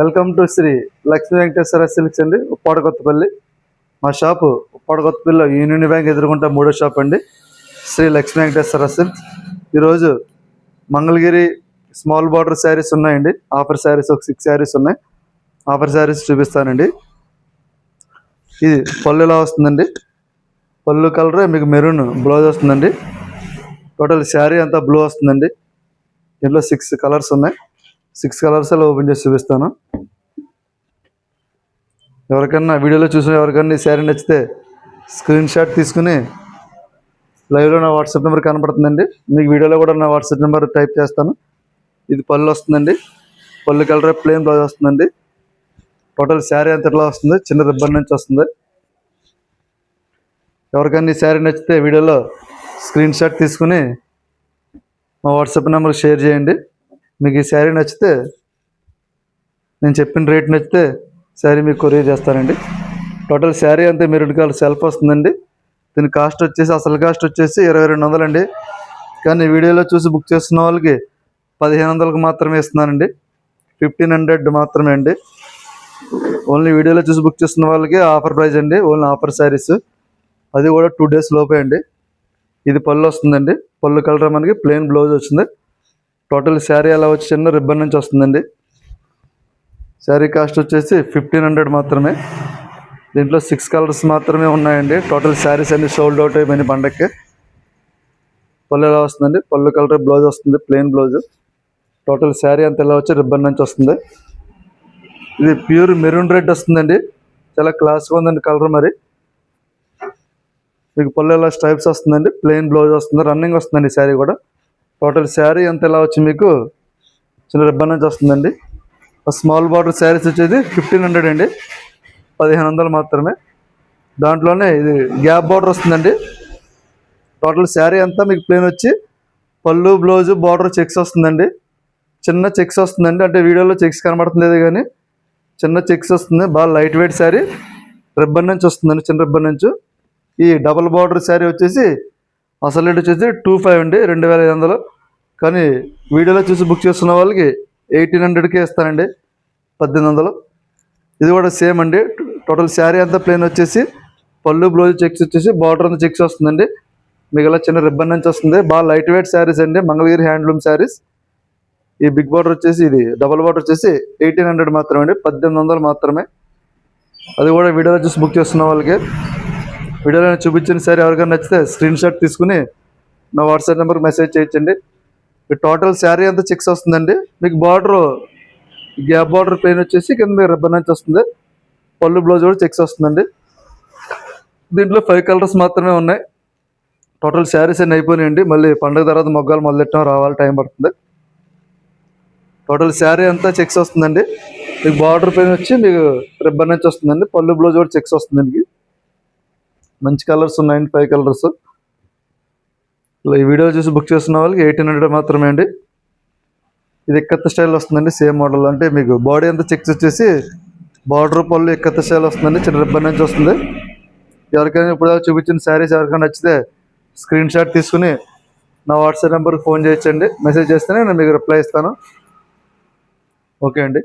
Welcome to Sri Lakshmi Venkateswara silks అండి, ఉప్పాడ కొత్తపల్లి. మా shop ఉప్పాడ కొత్తపల్లిలో యూనియన్ బ్యాంక్ ఎదుర్కొంటే 3వ షాప్ అండి, శ్రీ లక్ష్మీ వెంకటేశ్వర సిల్క్స్. ఈరోజు మంగళగిరి స్మాల్ బార్డర్ శారీస్ ఉన్నాయండి. ఆఫర్ శారీస్ ఒక 6 శారీస్ ఉన్నాయి. ఆఫర్ శారీస్ చూపిస్తానండి. ఇది పళ్ళు ఇలా వస్తుందండి. పళ్ళు కలర్ మీకు మెరూన్ బ్లౌజ్ వస్తుందండి. టోటల్ శారీ అంతా బ్లూ వస్తుందండి. దీంట్లో 6 కలర్స్ ఉన్నాయి. 6 కలర్స్ అలా ఓపెన్ చేసి చూపిస్తాను. ఎవరికన్నా వీడియోలో చూసిన ఎవరికన్నా ఈ శారీ నచ్చితే స్క్రీన్ షాట్ తీసుకుని లైవ్లో నా వాట్సాప్ నెంబర్ కనపడుతుందండి. మీకు వీడియోలో కూడా నా వాట్సాప్ నెంబర్ టైప్ చేస్తాను. ఇది పళ్ళు వస్తుందండి. పళ్ళు కలర్ ప్లెయిన్ బ్లౌజ్ వస్తుందండి. టోటల్ శారీ అంతట్లో వస్తుంది. చిన్న రిబ్బన్ నుంచి వస్తుంది. ఎవరికన్నా ఈ శారీ నచ్చితే వీడియోలో స్క్రీన్ షాట్ తీసుకుని మా వాట్సాప్ నెంబర్కి షేర్ చేయండి. మీకు ఈ శారీ నచ్చితే, నేను చెప్పిన రేట్ నచ్చితే శారీ మీకు కొరియర్ చేస్తానండి. టోటల్ శారీ అంతే మెరూన్ కలర్ సెల్ఫ్ వస్తుందండి. దీని కాస్ట్ వచ్చేసి అసలు కాస్ట్ వచ్చేసి 2200 అండి. కానీ వీడియోలో చూసి బుక్ చేస్తున్న వాళ్ళకి 1500కు మాత్రమే ఇస్తున్నానండి. 1500 మాత్రమే అండి. ఓన్లీ వీడియోలో చూసి బుక్ చేస్తున్న వాళ్ళకి ఆఫర్ ప్రైస్ అండి. ఓన్లీ ఆఫర్ శారీస్, అది కూడా 2 డేస్ లోపే అండి. ఇది పళ్ళు వస్తుందండి. పళ్ళు కలర్ మనకి ప్లెయిన్ బ్లౌజ్ వచ్చింది. టోటల్ శారీ అలా వచ్చి చిన్న రిబ్బన్ నుంచి వస్తుందండి. శారీ కాస్ట్ వచ్చేసి 1500 మాత్రమే. దీంట్లో 6 కలర్స్ మాత్రమే ఉన్నాయండి. టోటల్ శారీస్ అన్ని సోల్డ్ అవుట్ అయిపోయినాయి పండగకి. పళ్ళు ఎలా వస్తుందండి. పళ్ళు కలర్ బ్లౌజ్ వస్తుంది, ప్లెయిన్ బ్లౌజ్. టోటల్ శారీ అంతా ఎలా వచ్చి రిబ్బన్ నుంచి వస్తుంది. ఇది ప్యూర్ మెరూన్ రెడ్ వస్తుందండి. చాలా క్లాస్గా ఉందండి కలర్. మరి మీకు పళ్ళు ఎలా స్ట్రైప్స్ వస్తుందండి. ప్లెయిన్ బ్లౌజ్ వస్తుంది. రన్నింగ్ వస్తుందండి శారీ కూడా. టోటల్ శారీ అంతా ఎలా వచ్చి మీకు చిన్న రిబ్బన్ నుంచి వస్తుందండి. స్మాల్ బార్డర్ శారీస్ వచ్చేది 1500 అండి. 1500 మాత్రమే. దాంట్లోనే ఇది గ్యాప్ బార్డర్ వస్తుందండి. టోటల్ శారీ అంతా మీకు ప్లెయిన్ వచ్చి పళ్ళు బ్లౌజ్ బార్డర్ చెక్స్ వస్తుందండి. చిన్న చెక్స్ వస్తుందండి. అంటే వీడియోలో చెక్స్ కనబడుతుంది కానీ చిన్న చెక్స్ వస్తుంది. బాగా లైట్ వెయిట్ శారీ, రిబ్బన్ నుంచి వస్తుందండి, చిన్న రిబ్బన్ నుంచి. ఈ డబుల్ బార్డర్ శారీ వచ్చేసి అసలు రేట్ వచ్చేసి 25 అండి, 2500. కానీ వీడియోలో చూసి బుక్ చేస్తున్న వాళ్ళకి 1800కే ఇస్తానండి, 1800. ఇది కూడా సేమ్ అండి. టోటల్ శారీ అంతా ప్లెయిన్ వచ్చేసి పళ్ళు బ్లౌజ్ చెక్స్ వచ్చేసి బార్డర్ అంతా చెక్స్ వస్తుందండి. మీకు ఇలా చిన్న రిబ్బన్ నుంచి వస్తుంది. బాగా లైట్ వెయిట్ శారీస్ అండి, మంగళగిరి హ్యాండ్లూమ్ శారీస్. ఈ బిగ్ బార్డర్ వచ్చేసి, ఇది డబుల్ బార్డర్ వచ్చేసి 1800 మాత్రమే అండి, 1800 మాత్రమే. అది కూడా వీడియోలో చూసి బుక్ చేస్తున్న వాళ్ళకి. వీడియోలో చూపించిన శారీ ఎవరికైనా నచ్చితే స్క్రీన్ షాట్ తీసుకుని నా వాట్సాప్ నెంబర్కి మెసేజ్ చేయొచ్చండి. టోటల్ శారీ అంతా చెక్స్ వస్తుందండి. మీకు బార్డర్ గ్యాప్ బార్డర్ ప్లెయిన్ వచ్చేసి కింద రిబ్బన్ నుంచి వస్తుంది. పళ్ళు బ్లౌజ్ కూడా చెక్స్ వస్తుందండి. దీంట్లో 5 కలర్స్ మాత్రమే ఉన్నాయి. టోటల్ శారీస్ అన్నీ అయిపోయినాయండి. మళ్ళీ పండుగ తర్వాత మొగ్గాలు మొదలెట్టడం రావాలి, టైం పడుతుంది. టోటల్ శారీ అంతా చెక్స్ వస్తుందండి. మీకు బార్డర్ ప్లెయిన్ వచ్చి మీకు రిబ్బన్ నుంచి వస్తుందండి. పళ్ళు బ్లౌజ్ కూడా చెక్స్ వస్తుందండి. మంచి కలర్స్ ఉన్నాయండి, 5 కలర్స్. ఈ వీడియో చూసి బుక్ చేస్తున్న వాళ్ళకి 1800 మాత్రమే అండి. ఇది ఎక్కత్త స్టైల్ వస్తుందండి, సేమ్ మోడల్. అంటే మీకు బాడీ అంతా చెక్స్ వచ్చేసి బార్డర్ పళ్ళు ఎక్కత్త స్టైల్ వస్తుందండి, చిన్న రిబ్బన్ నుంచి వస్తుంది. ఎవరికైనా ఇప్పుడు చూపించిన శారీస్ ఎవరికైనా నచ్చితే స్క్రీన్ షాట్ తీసుకుని నా వాట్సాప్ నెంబర్కి ఫోన్ చేయొచ్చండి. మెసేజ్ చేస్తేనే నేను మీకు రిప్లై ఇస్తాను. ఓకే అండి.